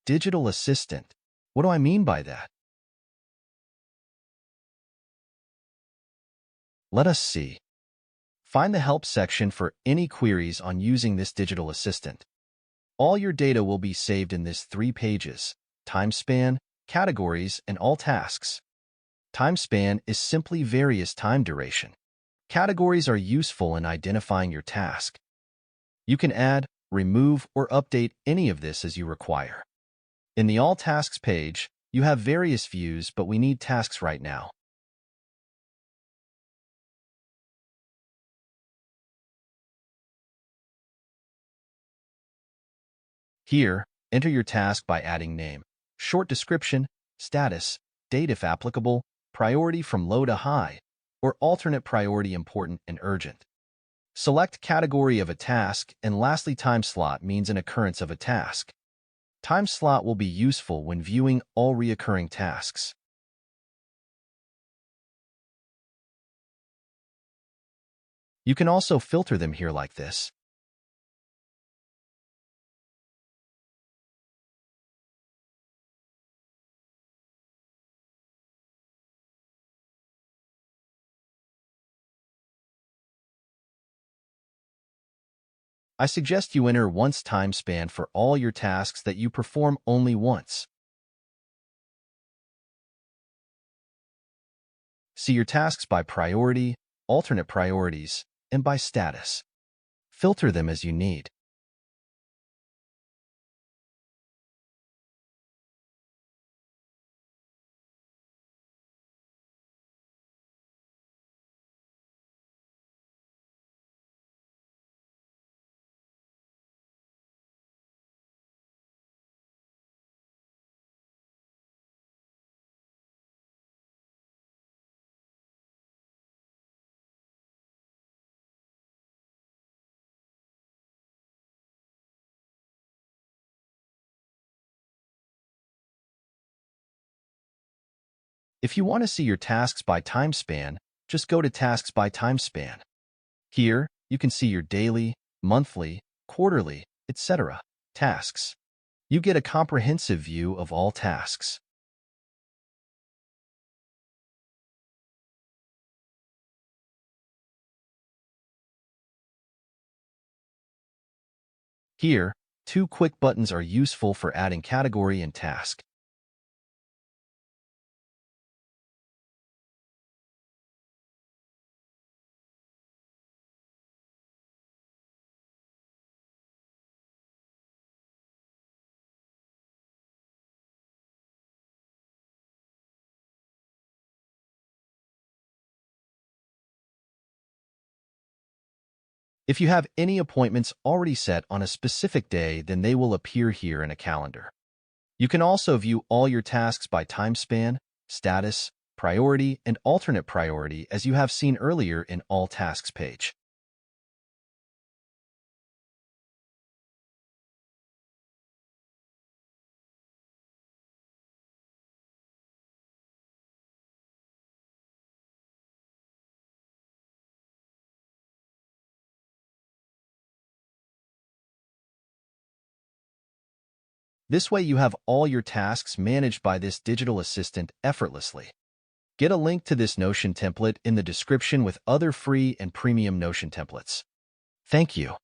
digital assistant. What do I mean by that? Let us see. Find the Help section for any queries on using this digital assistant. All your data will be saved in this 3 pages: time span, categories, and all tasks. Time span is simply various time duration. Categories are useful in identifying your task. You can add, remove, or update any of this as you require. In the All Tasks page, you have various views, but we need tasks right now. Here, enter your task by adding name, short description, status, date if applicable, priority from low to high, or alternate priority important and urgent. Select category of a task, and lastly time slot means an occurrence of a task. Time slot will be useful when viewing all reoccurring tasks. You can also filter them here like this. I suggest you enter once time span for all your tasks that you perform only once. See your tasks by priority, alternate priorities, and by status. Filter them as you need. If you want to see your tasks by time span, just go to Tasks by Time Span. Here, you can see your daily, monthly, quarterly, etc. tasks. You get a comprehensive view of all tasks. Here, 2 quick buttons are useful for adding category and task. If you have any appointments already set on a specific day, then they will appear here in a calendar. You can also view all your tasks by time span, status, priority, and alternate priority as you have seen earlier in All Tasks page. This way you have all your tasks managed by this digital assistant effortlessly. Get a link to this Notion template in the description with other free and premium Notion templates. Thank you.